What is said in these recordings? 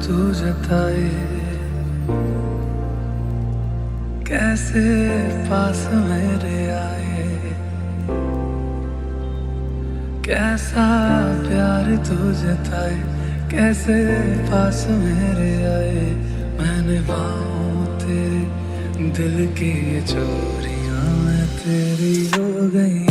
तू जताए, कैसे पास मेरे आए, कैसा प्यार तू जताए, कैसे पास मेरे आए। मैंने पाऊँ तेरे दिल की ये चोरियां, मैं तेरी हो गई।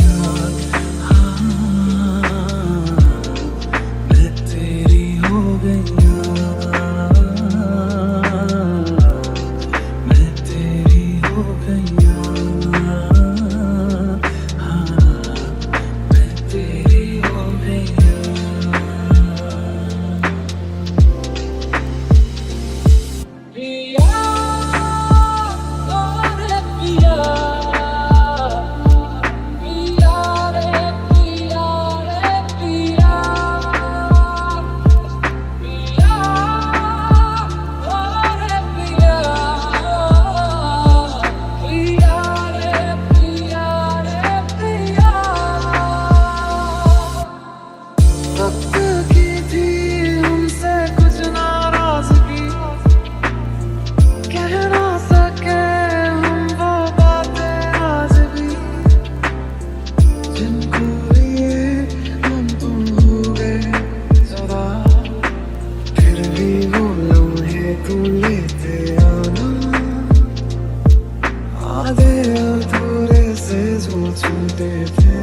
छूटे थे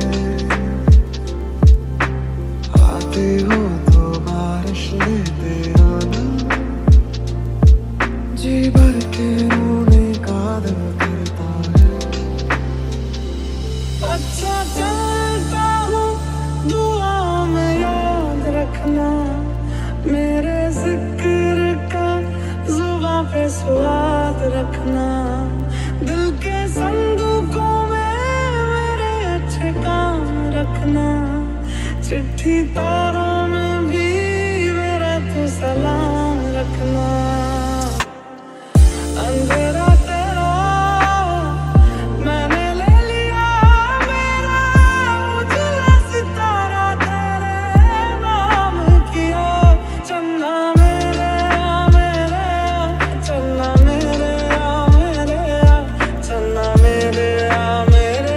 आते हो तो बारिश लेते आना, जी भर के रोने का दिल करता है। अच्छा चलता हूँ दुआ में याद रखना, मेरे जिक्र का जुबां पे स्वाद रखना, दिल के संदूकों काम रखना, चिट्ठी तारों में भी मेरा तो सलाम रखना। अंधेरा तेरा मैंने ले लिया मेरा, उजला सितारा तेरे नाम किया। चन्ना मेरे आ मेरे आ, चन्ना मेरे आ मेरे आ, चन्ना मेरे आ मेरे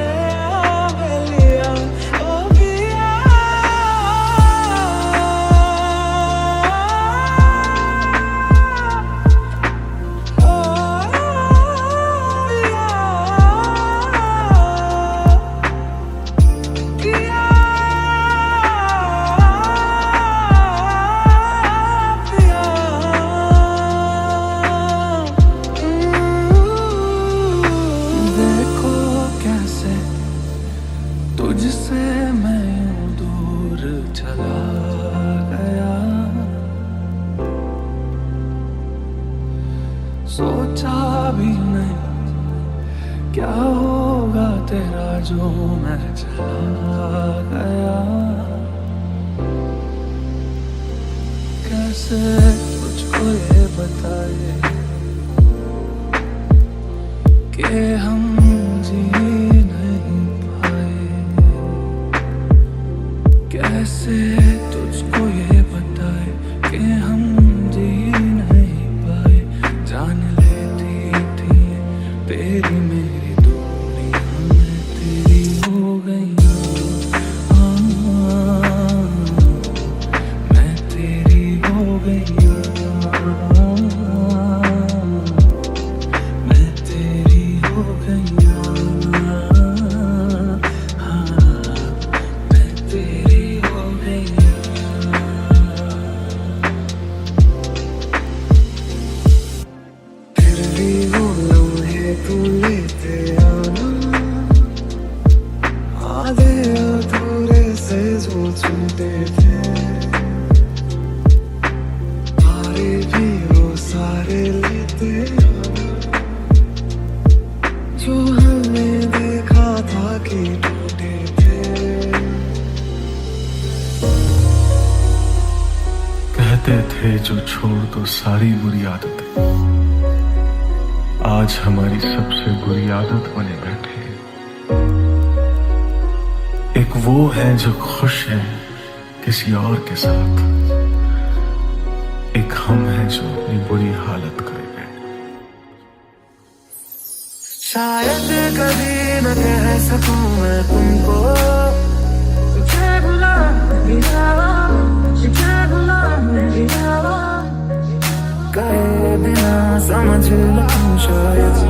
तुझसे मैं यूं दूर चला गया, सोचा भी नहीं क्या होगा तेरा जो मैं चला गया। कैसे तुझको ये बताए कि हम जी कैसे तुझको ये बताए कि हम जी नहीं पाए। जान लेती थी तेरी मेरी दूरियां, मैं तेरी हो गई। मैं तेरी हो गई, मैं तेरी हो गई। तू लेते आना, आधे अधूरे से जो छूटे थे, सारे भी वो सारे लेते आना, जो हमने देखा था कि टूटे थे। कहते थे जो छोड़ दो सारी बुरी आदतें, आज हमारी सबसे बुरी आदत बने बैठे। एक वो है जो खुश है किसी और के साथ, एक हम है जो अपनी बुरी हालत करेंगे। शायद कभी न कह सकूं मैं तुमको, तुझे भुला नहीं जावा, तुझे भुला नहीं जावा, कहे बिना समझ लूं शायद।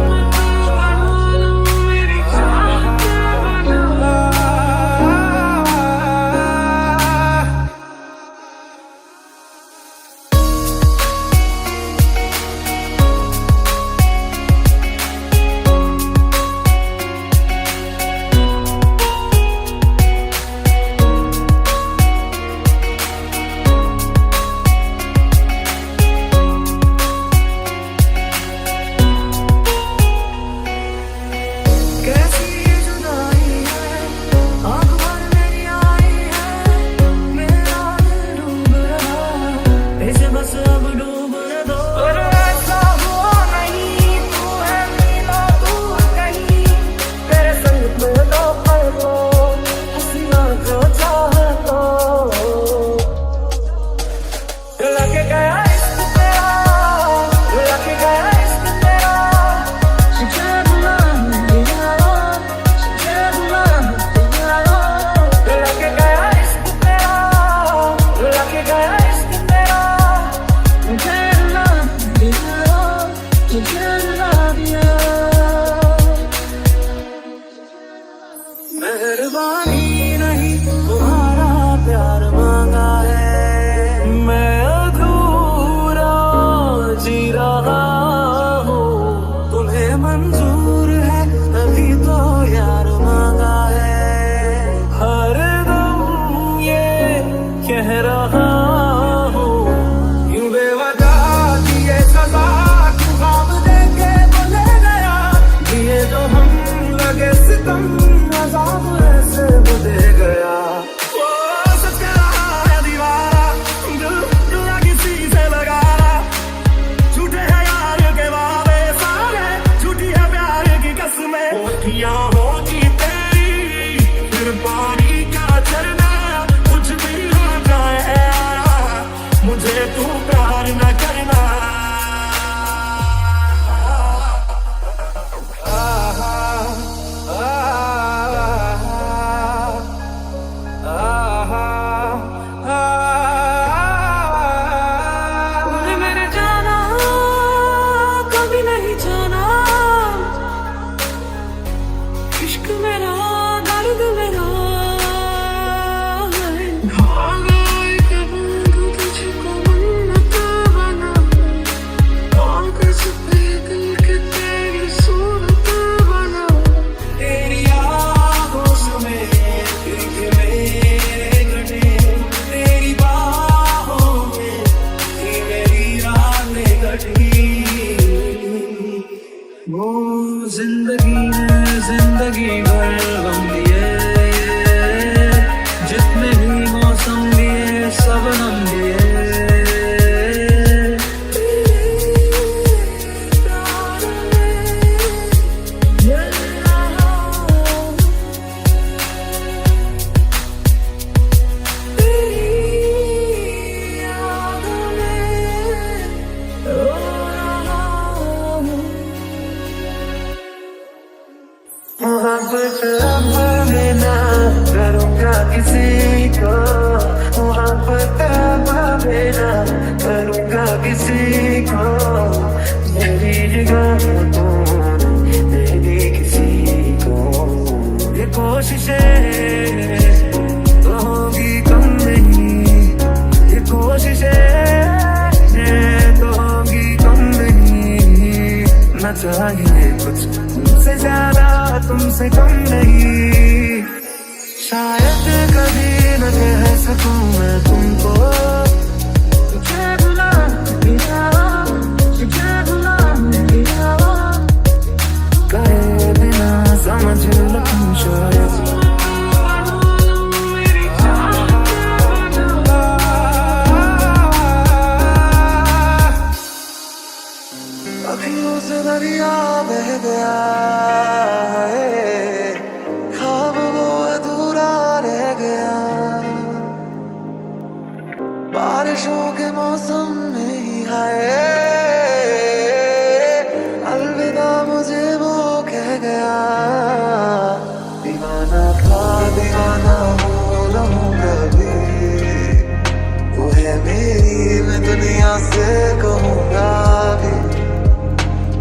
मेहरबानी नहीं तुम्हारा प्यार मांगा है, मैं अधूरा जी रहा हूँ, तुम्हें मंजूर है तभी तो यार मांगा है, हर दम ये कह रहा हूँ, यूं बेवजह दिए सजा तू ख्वाब देके भूले गया, दिए जो हम लगे सितम ऐसे दे गया। वो सच कह रहा है दीवारा, दिल ना किसी से लगा रहा, झूठे हैं यार के वादे सारे, झूठी है प्यार की कसमें, होतियां होगी तेरी फिर पानी का झरना, कुछ भी हो जाए यारा, मुझे तू प्यार न करना। इश्क मेरा दर्द मेरा भागा एक बंधु तुझको मन्नत बना, कागज पे दिल के तेरी सूरत बना, तेरी आँखों समेत मेरे घटे, तेरी बाहों में थी मेरी रातें कटी, वो जिंदगी भर गम दिए, जितने भी मौसम दिए सब नम दिए, मोहब्बत अब मैं ना करूँगा किसी को, मोहब्बत अब मैं ना करूँगा किसी को, मेरी जगह तो मेरी किसी को, ये कोशिशें तो होगी कम नहीं, ये कोशिशें तो होगी कम नहीं, न चाहिए कुछ तुमसे ज्यादा तुमसे कम नहीं, शायद कभी न कह सकूं मैं तुमको, तुझे भुला नहीं जावा, तुझे भुला नहीं जावा, कहे बिना समझ लूं शायद। अखियों से दरिया बह गया है, ख्वाब वो अधूरा रह गया, बारिशों के मौसम में हाय अलविदा मुझे वो कह गया, दीवाना था दीवाना हो रहूंगा भी, वो है मेरी मैं दुनिया से कहूँगा भी।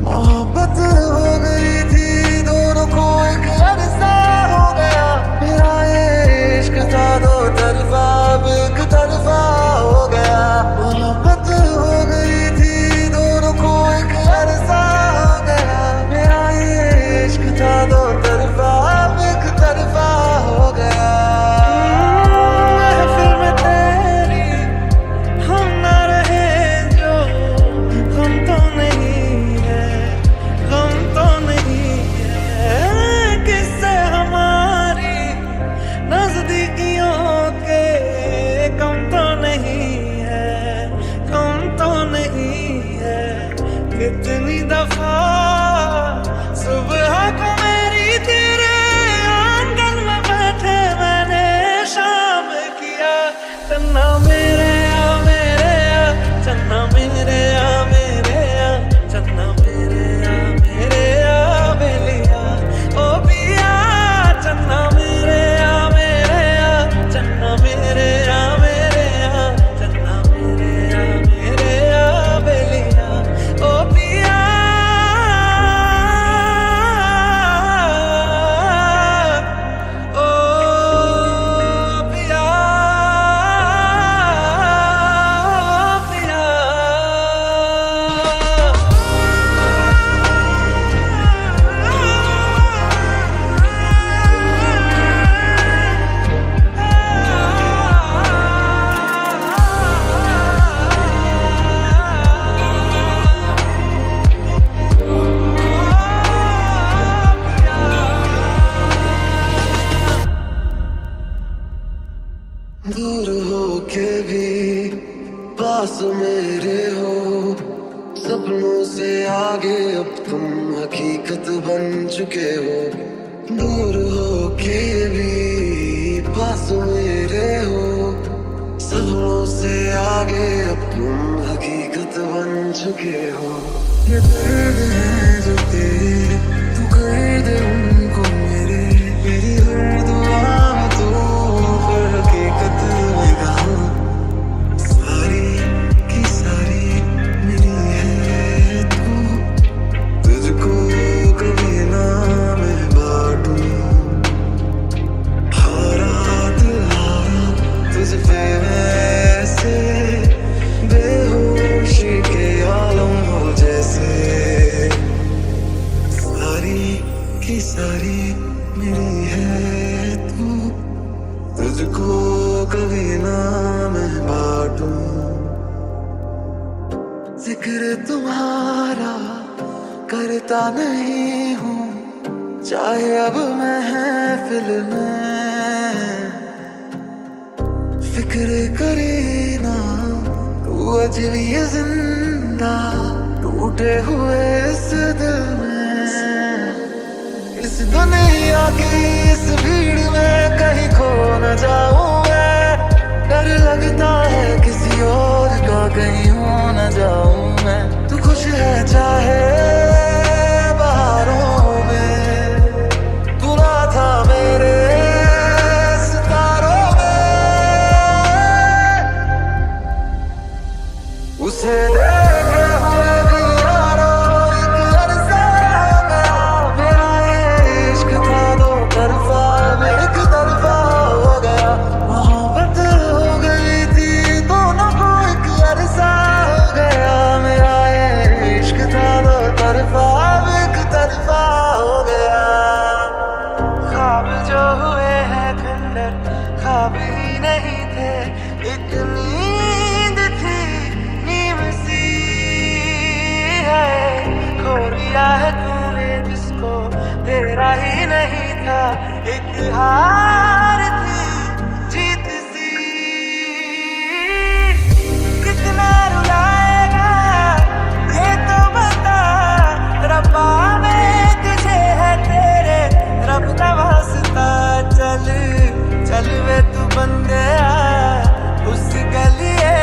मोहब्बत हो गई थी दोनों को एक अरसा हो गया, मेरा ये इश्क था दो तरफा अब एक तरफा हो गया। मोहब्बत हो गई थी दोनों को एक अरसा हो गया, मेरा ये इश्क था दो तरफा अब एक तरफा हो गया। महफिल में तेरी हम ना रहे जो हम तो नहीं है, गम तो नहीं है, किससे हमारी नजदीकियों के कम तो नहीं है, कम तो नहीं है। कितनी दफा सुबह को मेरी तेरे आंगन में बैठे मैंने शाम किया, चन्ना मेरे आ चन्ना मेरे आ चन्ना मेरे आ बेलिया ओ पिया, चन्ना मेरे आ चन्ना मेरे आ चन्ना मेरे आ बेलिया ओ पिया, ओ पिया, पिया। दूर हो के भी पास मेरे हो, सपनों से आगे अब तुम हकीकत बन चुके हो। दूर हो के भी पास मेरे हो, सपनों से आगे अब तुम हकीकत बन चुके हो। ये दर्द है जो तेरे तू कर दे उनको मेरे, मेरी हर दुआ में तू हर हकीकत में कहा, सारी की सारी मेरी है तू, तुझको कभी ना मैं बांटूं। हारा दिल हारा तुझ पे वैसे, बेहोशी के आलम हो जैसे, सारी की सारी मेरी है तू, तुझको कभी ना मैं बांटूं। जिक्र तुम्हारा करता नहीं हूँ, चाहे अब महफिल में, फिक्र करे ना तू अजब ये जिंदा टूटे हुए इस दिल में। इस दुनिया की इस भीड़ में कहीं खो न जाऊं मैं, डर लगता है किसी और का कहीं हो न जाऊं मैं। तू खुश है चाहे बहारों में, तू ना था मेरे सितारों में, उसे देखे हुए भी यारो एक अरसा हो गया, मेरा ये इश्क था दो तरफा एक तरफा हो गया। मोहब्बत हो गई थी दोनों को एक अरसा हो गया, मेरा ये इश्क था दो तरफा एक तरफा हो गया। ख्वाब जो हुए हैं खंडर ख्वाब ही नहीं थे, एक नींद थी नीम सी है, खो दिया है तूने जिसको तेरा ही नहीं था, एक हार थी जीत सी। कितना रुलाएगा ये तो बता, रब्बा में तुझे है तेरे रब का वास्ता, चल चल वे तू बन गया उस गलिए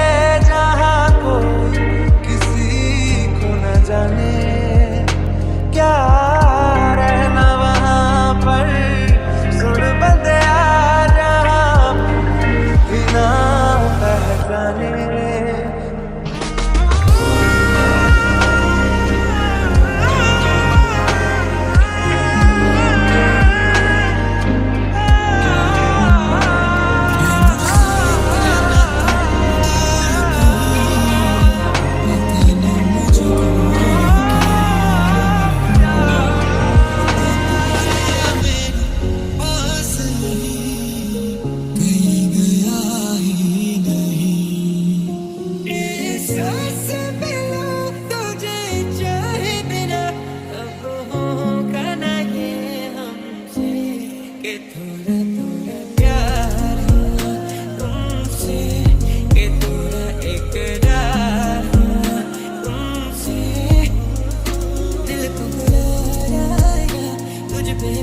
जहाँ कोई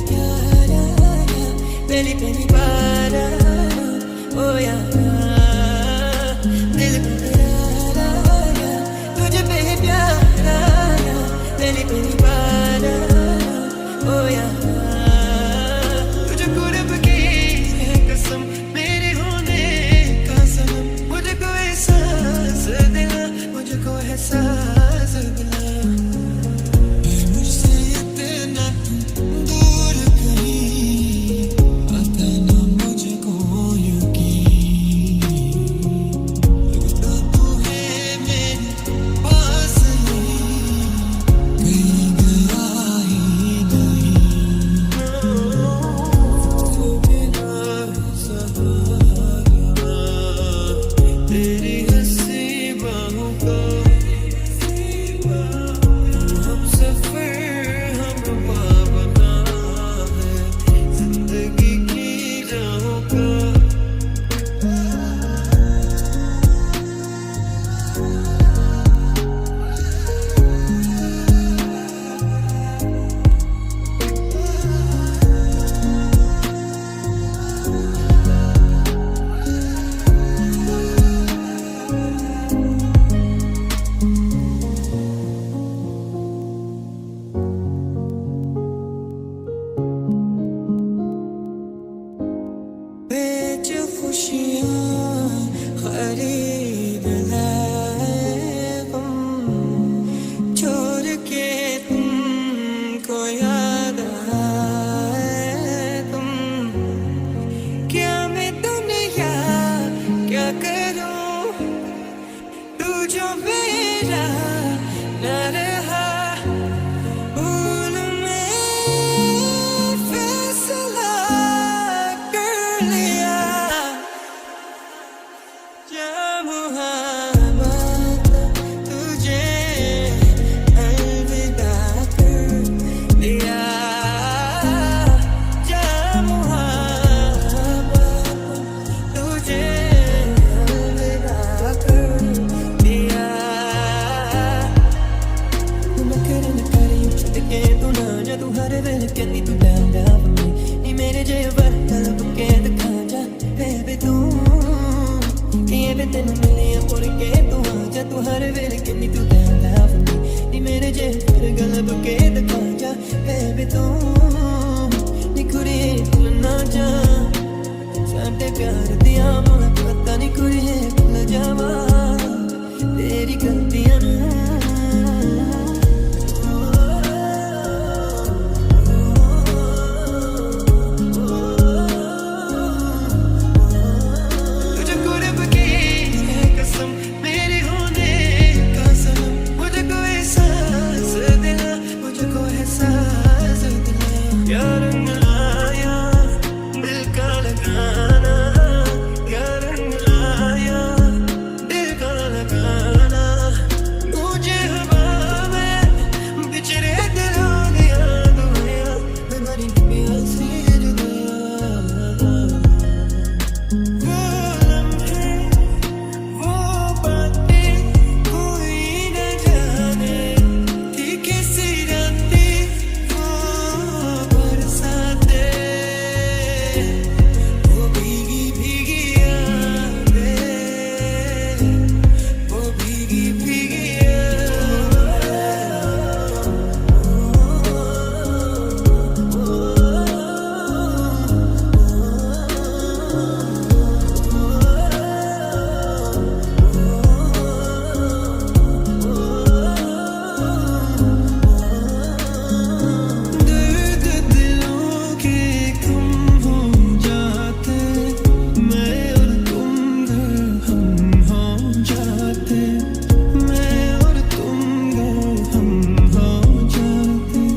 प्यारा पहली पहली बार ओ यार दिल करारा तुझे पे प्यारा पहली पहली बार ओ यार तुझको रब की है कसम मेरे होने का सनम मुझको एहसास दिला मुझको एहसास दिला मुझसे इतना दूर कहीं आता ना मुझको यकीन लगता तू है मेरे पास नहीं कहीं गया ही नहीं बिना सहारा तेरी हंसी बाहों का हम सफर हम पापना है जिंदगी की राहों का बेच खुशियाँ खरीद लाए हम छोड़ के तुमको याद आए तुम क्या मैं दुनिया क्या करूं तू जो मेरा न रहा भूल में फैसला कर लिया जा मुहब्बत तुझे अलविदा कर दिया जा मुहब्बत तुझे अलविदा कर दिया तू न करे छुट के तू ना जा तू हर वेले कहती तू डांगा नी मेरे जे वर तलब के दिखा जा बेबी तू किए वे तेन मिले पुर के तू आ जा तू हर वेले कहती तू डांगा नी मेरे जे वर गलब के दिखा जा बेबी तू नी कुड़िए भुल ना जा साडे प्यार दियां मुलाकातां नी कुड़िए भुल जावा तेरी गलतियां नूं तुझको रब की है कसम मेरे होने का सनम मुझको एहसास दिला मुझको एहसास दिला क्या रंग लाया दिल का लगाना क्या रंग लाया दिल का लगाना तुझे हवा में बिछड़े दिल हो गया दुनिया मैं मरी प्यासी जुदाई वो लम्हे वो बातें कोई न जाने थी कैसी रातें वो बरसाते वो भीगी भीगी यादें वो भीगी भीगी दर्द दिलों के कम हो जाते मैं और तुम घर हम हो जाते मैं और तुम घर हम हो जाते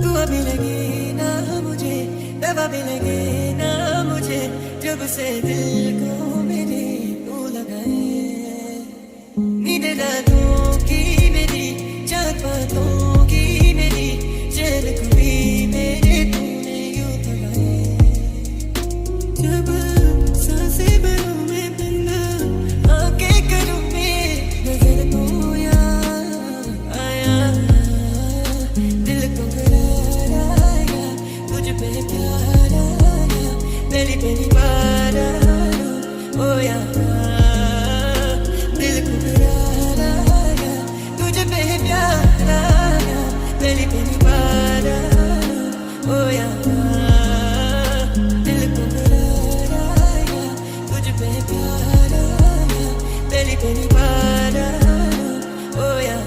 तू अभी लगी ना मुझे दवा भी लगे ना मुझे जब से दिल को मेरे तू लगाए नींद रातों की मेरी चार बातों की मेरी चैन कभी मेरे तूने यूं थमाए तुझ पे प्यार आया, पहली पहली बार आया, ओ यार दिल को करार आया, तुझ पे प्यार आया, पहली पहली बार आया, ओ यार दिल को करार आया, तुझ पे प्यार आया, पहली पहली बार आया, ओ यार।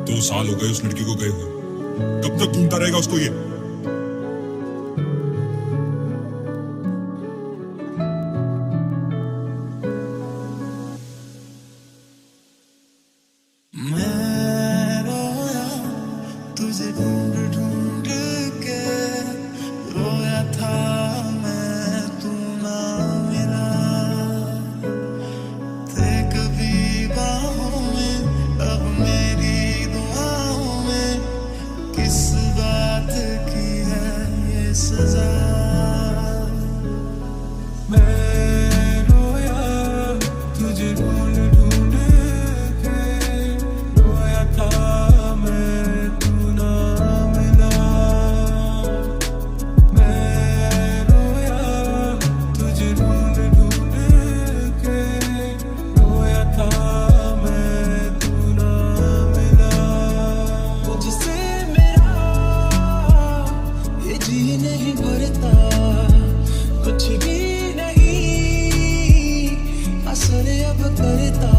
दो साल हो गए उस लड़की को गए हुए, कब तक ढूंढता रहेगा उसको ये? मैं रोया तुझे ढूंढ ढूंढ के, रोया था मैं तू ना मिला, थे कभी बाहों में अब मेरी दुआओं में, किस बात की है ये सजा। मैं रोया तुझे ढूंढ ढूंढ के, रोया था मैं तू ना मिला, मैं रोया तुझे ढूंढ ढूंढ के, रोया था मैं तू ना मिला। तुझसे मेरा ये जी नहीं भरता, कुछ भी नहीं असर अब करता,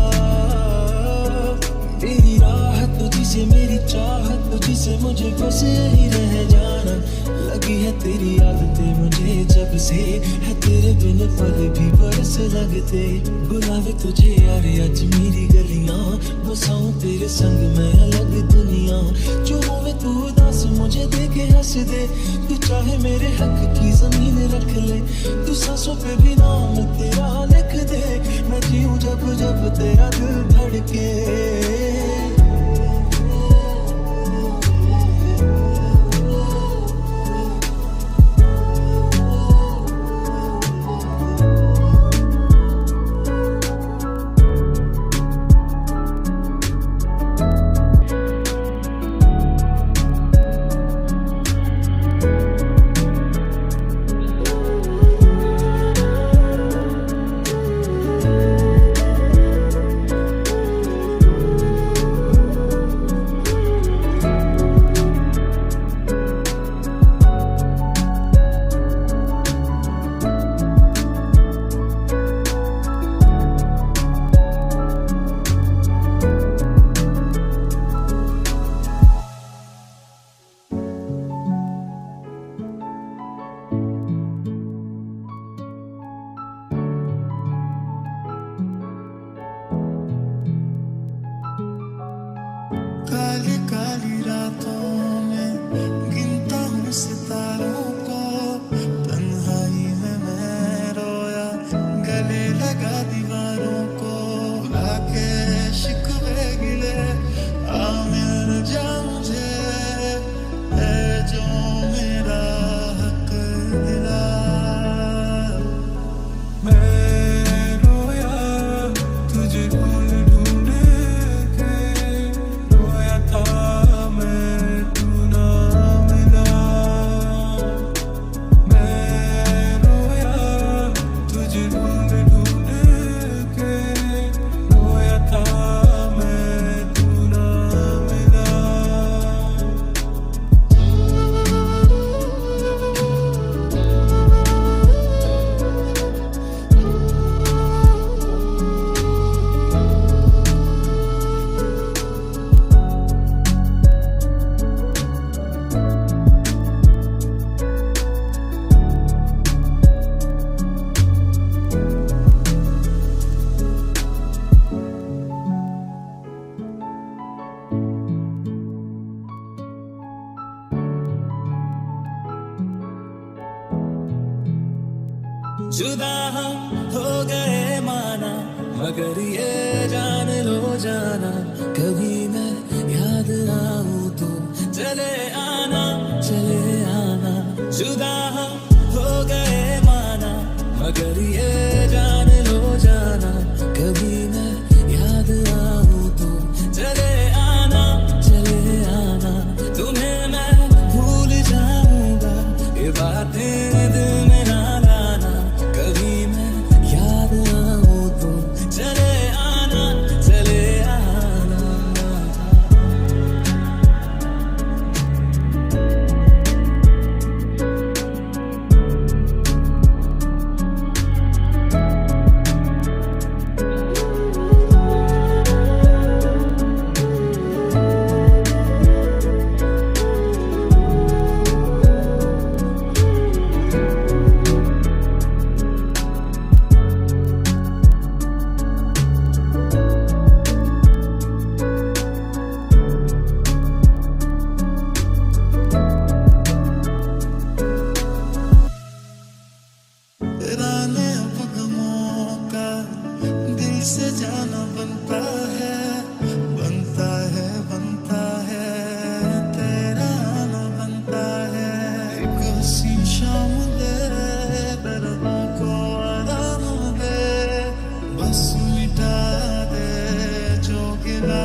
मेरी राह तुझसे मेरी चाहत तुझसे, मुझे बस यही रह जाना, लगी है तेरी आदतें मुझे जब से, है तेरे बिन पल भी बरस लगते, बुलावे तुझे यार आज मेरी गलियां, बसाऊं तेरे संग मैं अलग दुनिया, जो होवे तू उदास मुझे देखे हंस दे, तू चाहे मेरे हक की जमीन रख ले, तू सांसों पे भी नाम तेरा लिख दे, मैं जीऊं जब जब तेरा दिल धड़के। जुदा हम हो गए माना, मगर ये जान लो जाना, कभी मैं याद आऊं तो चले आना, चले आना। जुदा हम हो गए माना, मगर ये जान लो जाना, कभी मैं याद आऊं तो चले आना, चले आना। तुम्हें मैं भूल जाऊंगा, ये बातें दिल में ना लाना, कभी मैं याद आऊं तो चले आना, चले आना। तेराने पगमों का दिल से जाना बनता है, बनता है, बनता है, तेरा आना बनता है। एक हंसी शाम दे, दर्दों को आराम दे, बस मिटा दे जो गिला।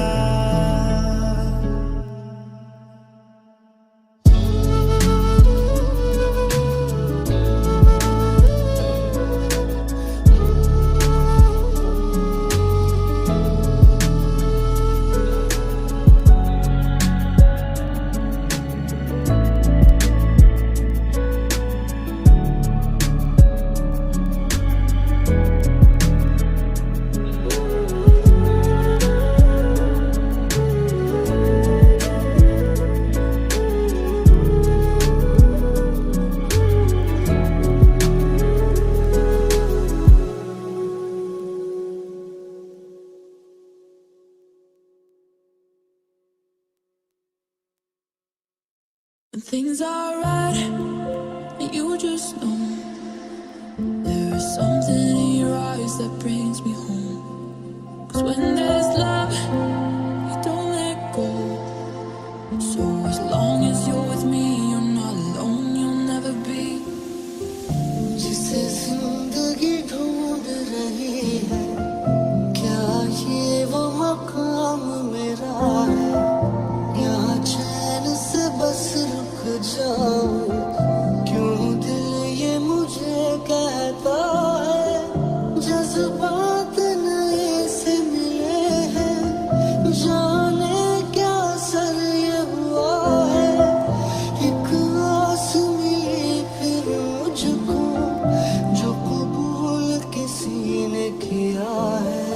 When things are right, and you just know there is something in your eyes that brings me home. 'Cause when there's love, you don't let go. So as long as you're with me, you're not alone, you'll never be. जिसे जिंदगी ढूंढ रही है, क्या ये वो मकाम मेरा है? यहाँ चैन से बस रुक जाऊं, क्यों दिल ये मुझे कहता है? जज्बात नए से मिले हैं, जाने क्या असर ये हुआ है? एक आस मिली फिर मुझको, जो कबूल किसी ने किया है।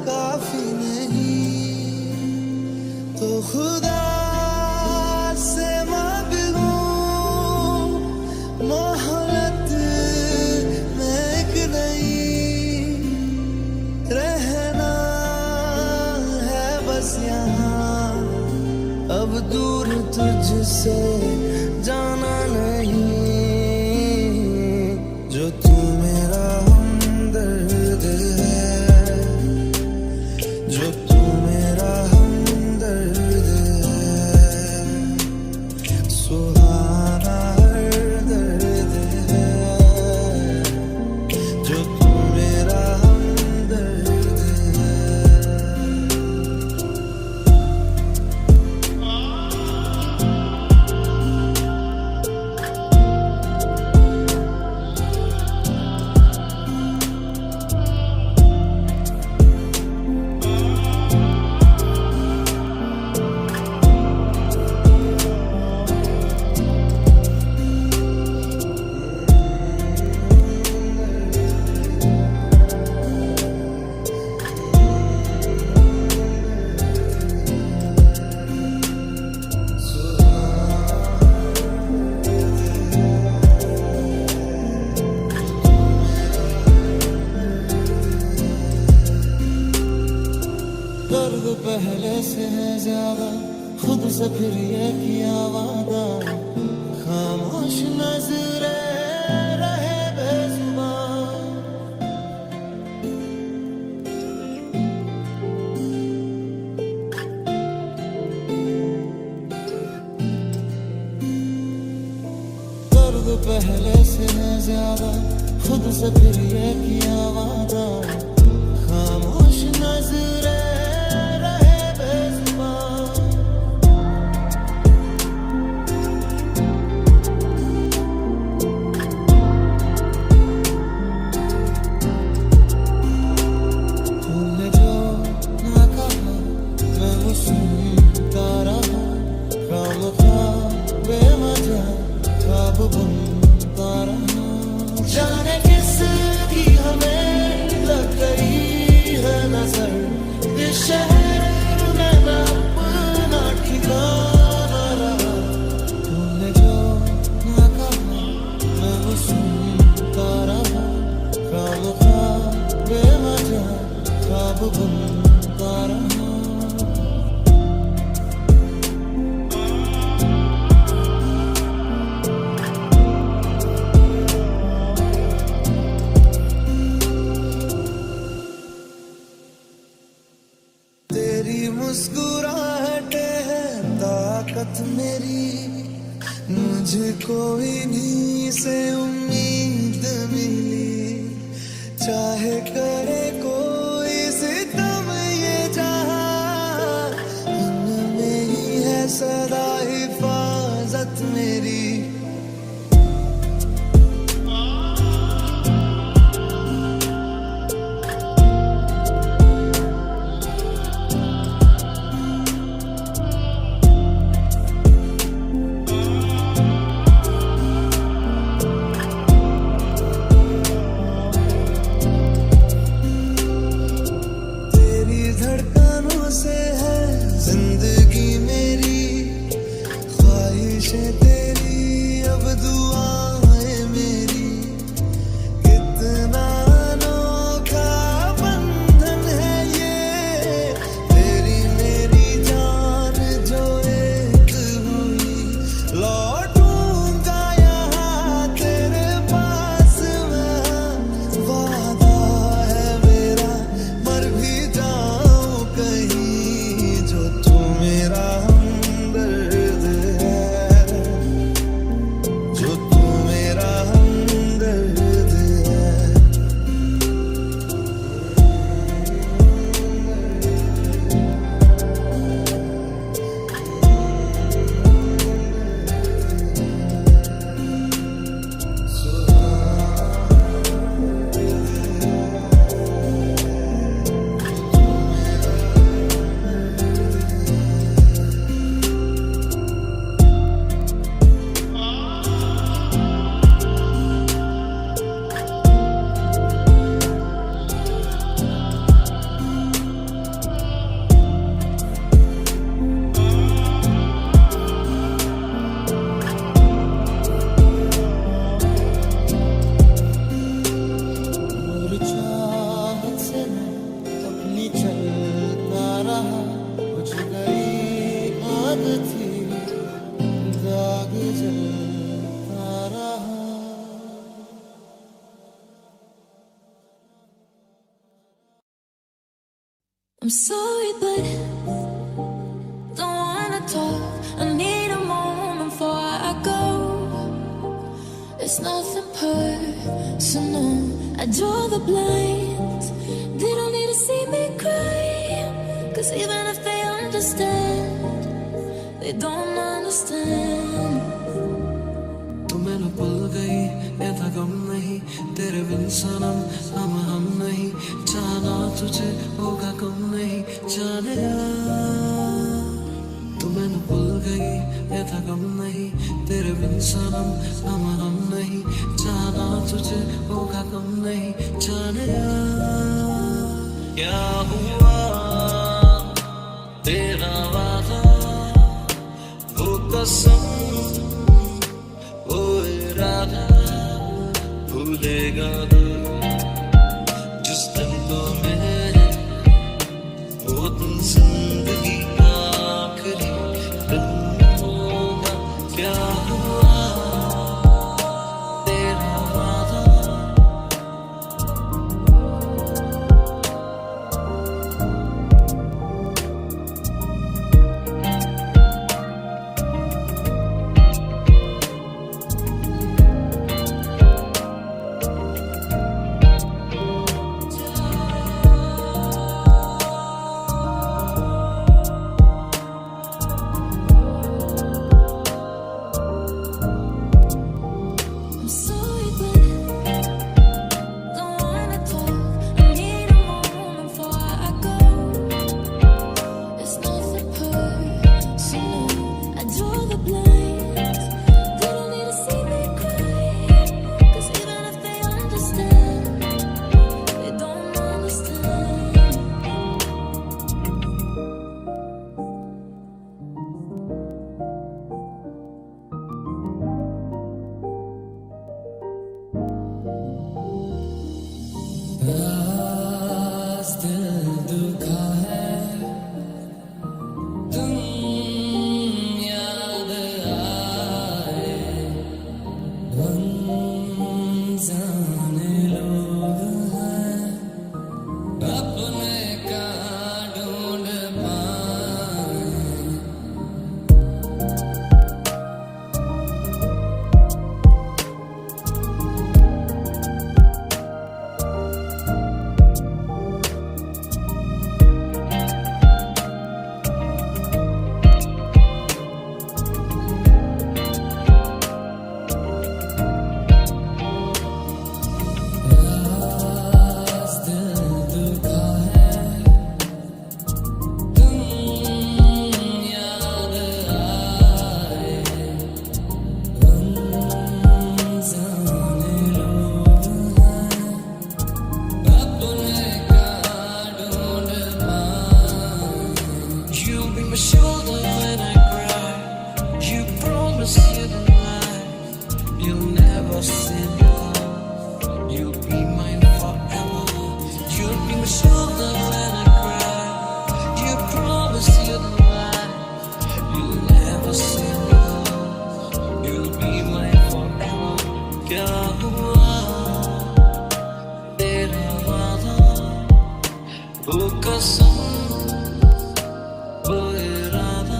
काफी नहीं तो खुदा से मांगू मोहलत में एक नहीं रहना है बस यहाँ अब दूर तुझसे जाना नहीं जो तू मेरा हमदर्द है जो तू मेरा हमदर्द है सुहाना हर दर्द है जो तू मेरा हमदर्द है दर्द पहले से है ज्यादा खुद से फिर ये किया वादा खामोश नजरे रहे बेजुबान दर्द पहले से है ज्यादा खुद से फिर ये किया वादा खामोश नजरे रहे बेजुबान तूने जो ना कहा मैं वो सुनता रहा खामखा बेवजह ख्वाब बुनता रहा जाने किस की हमें लग गई है नजर इस शहर में मैं अपना ठिकाना रहा तूने जो ना कहा मैं वो सुनता रहा खामखा बेवजह ख्वाब बुनता रहा तेरी मुस्कुराहटे है ताकत मेरी मुझे कोई नहीं से उम्मीद मिली चाहे करे कोई सितम ये जहां इनमें ही है सदा हिफाजत मेरी थी दाग जलता रहा। I'm sorry, but don't wanna talk. I need a moment before I go. It's nothing personal. I draw the blinds. They don't need to see me cry. 'Cause even if they understand, they don't understand. तू मैंने भूल गई, ये था गम नहीं तेरे बिन सनम, हम नहीं जाना तुझे होगा कम नहीं जाने तू मैंने भूल गई, ये था गम नहीं तेरे बिन सनम, हम नहीं जाना तुझे होगा कम नहीं जाने क्या हुआ तेरा वादा, वो कसम वो इरादा भूलेगा दिल जिस दिन को मेरे वो दिन जिंदगी का आखिरी दिन होगा। क्या हुआ तेरा वादा, I'm sorry, but don't wanna talk. I need a moment before I go. It's nothing personal. I draw the blinds. They don't need to see me cry. 'Cause even if they understand, they don't understand. राज दिल दुखा है, तुम याद आए, अनजाने लोग हैं, अपने कहाँ ढूंढ पाए। राज दिल दुखा है, तुम याद आए, अनजाने लोग हैं, अपने कहाँ ढूंढ पाए। you'll be my shoulder when I cry. You promise you'd lie. You'll never see me alone. You'll be mine forever. You'll be my shoulder when I cry. You promise you'd lie. You'll never see me alone. You'll be mine forever. क्या हुआ तेरा वादा, वो कसम वो इरादा,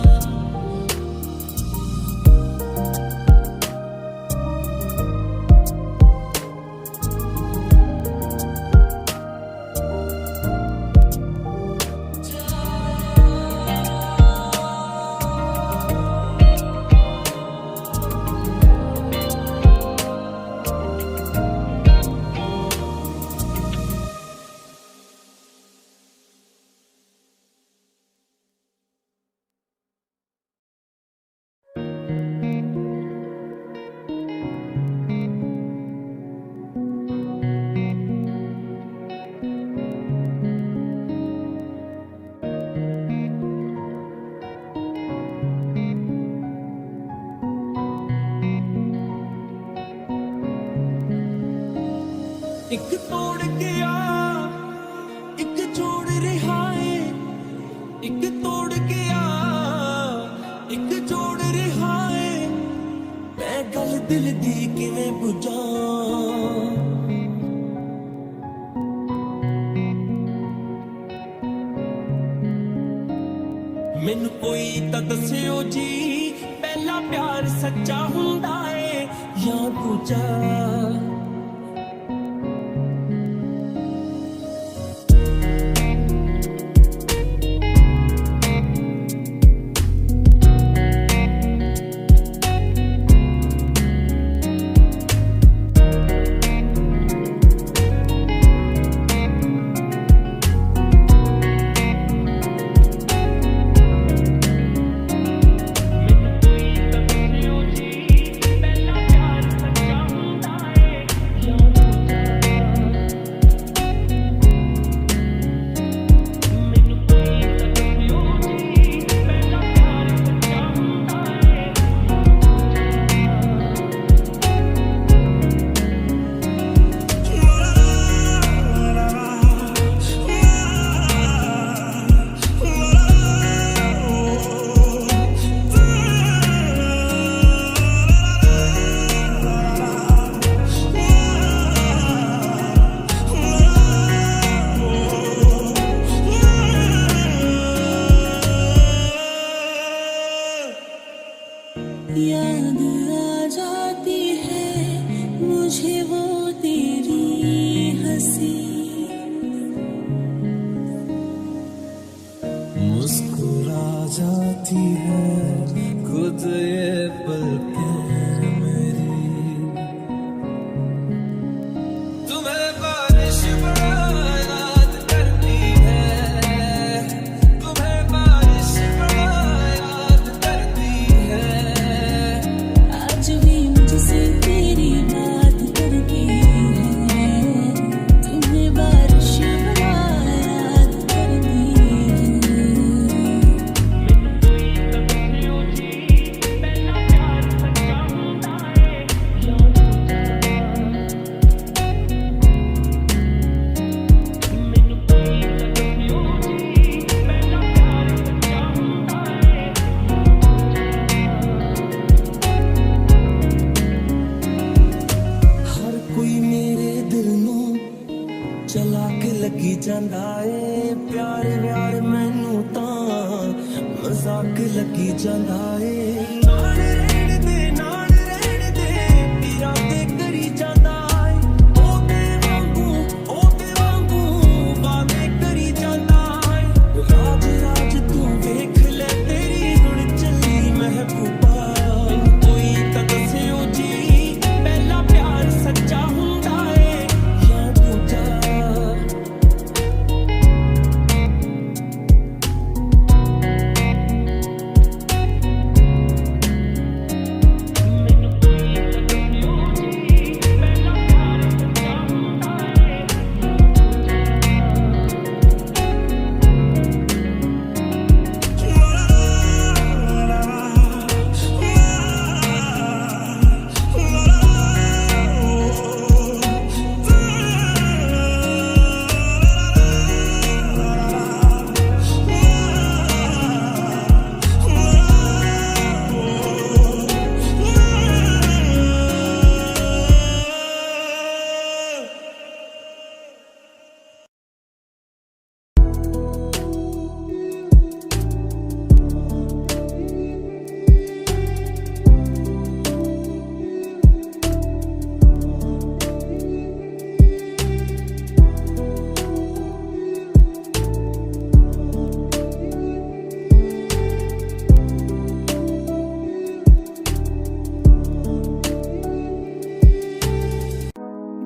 एक तोड़ के आ एक जोड़ रिहाए, एक तोड़ के आ एक दिल दी किवें बुझां मैनू कोई तां दस्सिओ जी पहला प्यार सच्चा हुंदा है या दूजा याद आ जाती है मुझे वो तेरी हंसी मुस्कुरा जाती है खुद ये पलकें मेरी तुम्हें बारिश बड़ा याद करती है तुम्हें बारिश बड़ा याद करती है आज भी मुझसे तेरी बात करती है तुम्हें बारिश बड़ा याद करती है हर कोई मेरे दिल नू चला के लगी जांदा ए प्यार व्यार मैनू तां मजाक लगी जांदा ए नाल रहण दे इरादे करी जांदा ए ओदे वांगू वादे करी जांदा ए राज राज तू वेख ले तेरी हुण चली महबूबा कोई तां दस्सिओ जी पहला प्यार सच्चा हुंदा है या दूजा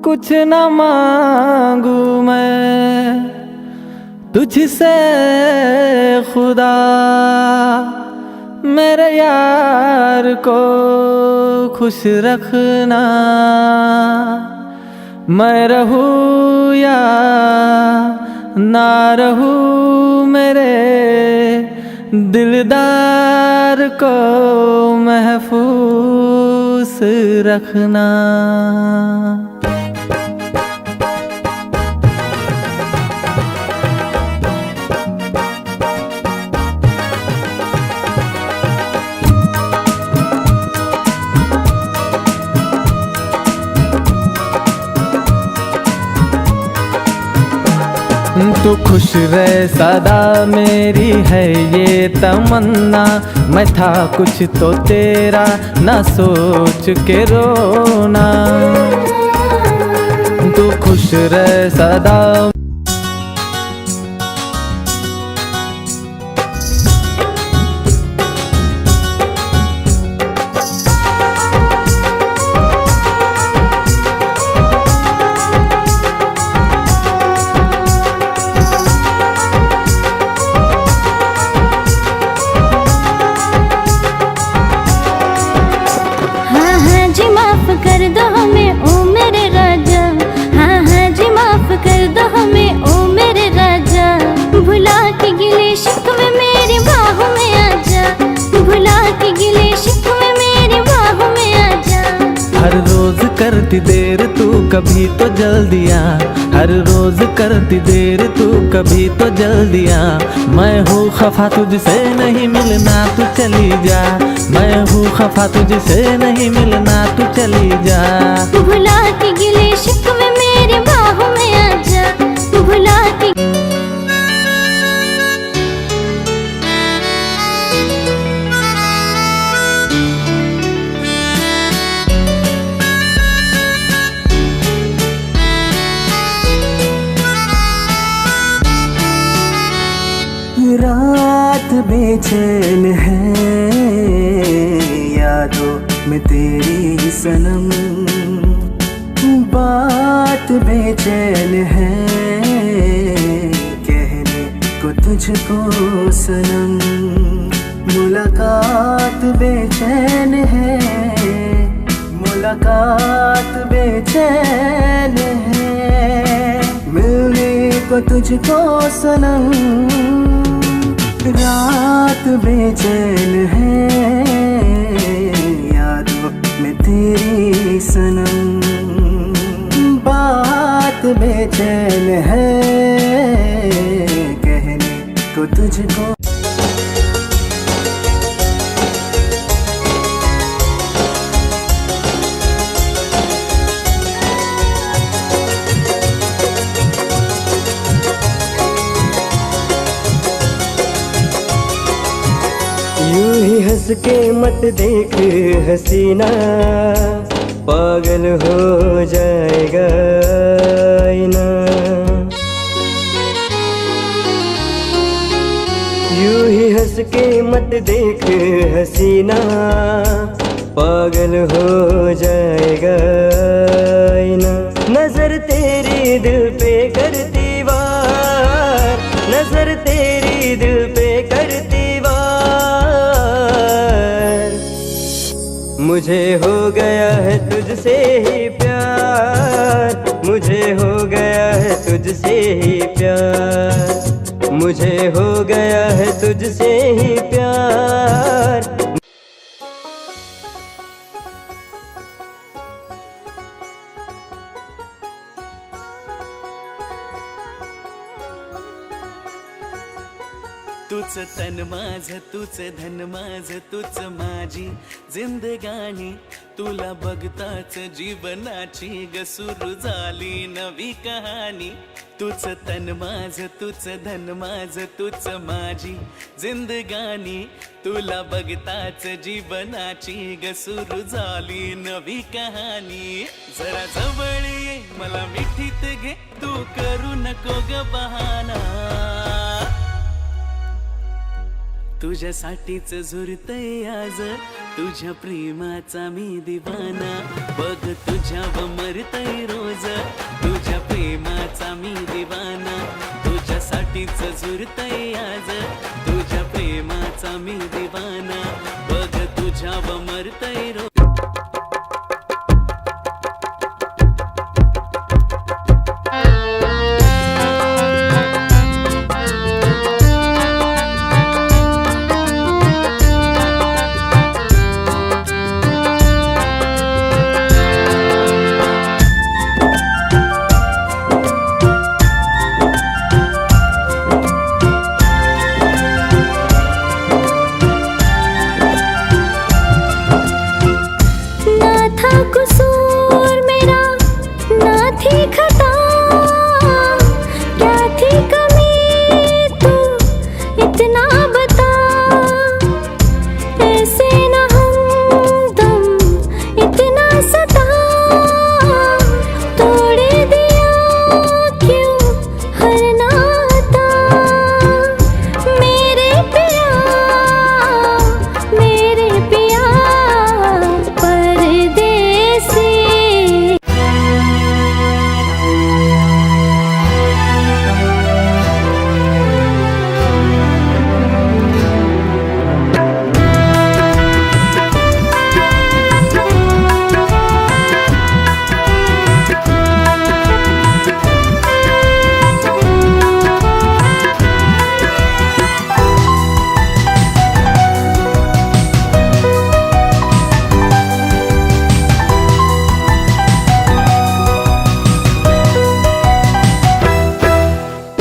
कुछ न मांगू मैं तुझसे खुदा मेरे यार को खुश रखना मैं रहूं या ना रहूं मेरे दिलदार को महफूज रखना। तू खुश रहे सदा मेरी है ये तमन्ना, मैं था कुछ तो तेरा ना सोच के रोना। तू खुश रहे सदा। कर दो हमें ओ मेरे राजा, हाँ हाँ जी माफ कर दो हमें ओ मेरे राजा। भुला के गिले शिकवे मेरी बाहों में आजा, भुला के गिले शिकवे मेरी बाहों में आजा। हर रोज करती देर तू कभी तो जल्दी आ, हर रोज करती देर तू कभी तो जल्दी आ। मैं हूँ खफा तुझसे नहीं मिलना तू चली जा, मैं हूँ खफा तुझसे नहीं मिलना तू चली जा। भुला के गिले शिकवे मेरी बाहों में आजा, भुला के। रात बेचैन है यादों में तेरी सनम, बात बेचैन है कहने को तुझको सनम। मुलाकात बेचैन है, मुलाकात बेचैन है मिलने को तुझको सनम। रात बेचैन है यादों में तेरी सनम, बात बेचैन है कहने को तुझको। यूं ही हंस के मत देख हसीना, पागल हो जाएगा आईना। यूं ही हंस के मत देख हसीना, पागल हो जाएगा आईना। नजर तेरी दिल पे करती वार, नजर तेरी दिल पे करती मुझे हो गया है तुझसे ही प्यार, मुझे हो गया है तुझसे ही प्यार, मुझे हो गया है तुझसे ही प्यार। तूच तन माझ, तूच धन माझ, तूच माझी जिंदगानी। तुला बघताच जीवनाची ग सुरू झाली नवी कहाणी। तूच तन माझ, तूच धन माझ, तूच माझी जिंदगानी। तुला बघताच जीवनाची ग सुरू झाली नवी कहाणी। जरा जवळ ये मला मिठीत घे, तू करू नको ग बहाना। तुझ्यासाठीच झुरतय आज, तुझ्या प्रेमाचा मी दिवाना। बघ तुझ्यावर मरतय रोज, तुझ्या प्रेमाचा मी दिवाना। तुझ्यासाठीच झुरतय आज, तुझ्या प्रेमाचा मी दिवाना। बघ तुझ्यावर मरतय रोज।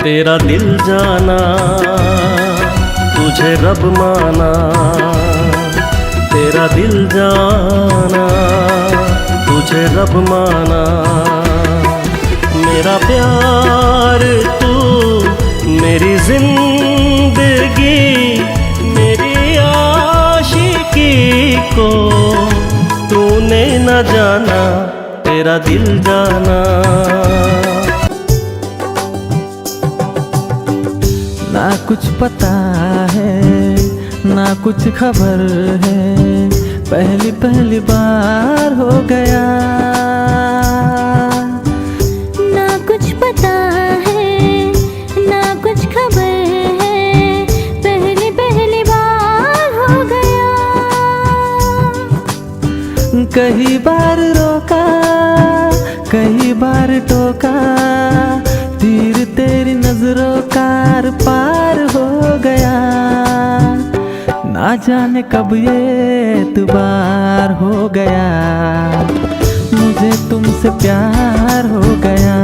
तेरा दिल जाना, तुझे रब माना। तेरा दिल जाना, तुझे रब माना। मेरा प्यार तू, मेरी जिंदगी, मेरी आशिकी को तूने न जाना, तेरा दिल जाना। ना कुछ पता है, ना कुछ खबर है, पहली पहली बार हो गया। ना कुछ पता है, ना कुछ खबर है, पहली पहली बार हो गया। कई बार रोका, कई बार टोका, तीर तेरी नजरों का पार हो गया। ना जाने कब ये एतबार हो गया, मुझे तुमसे प्यार हो गया।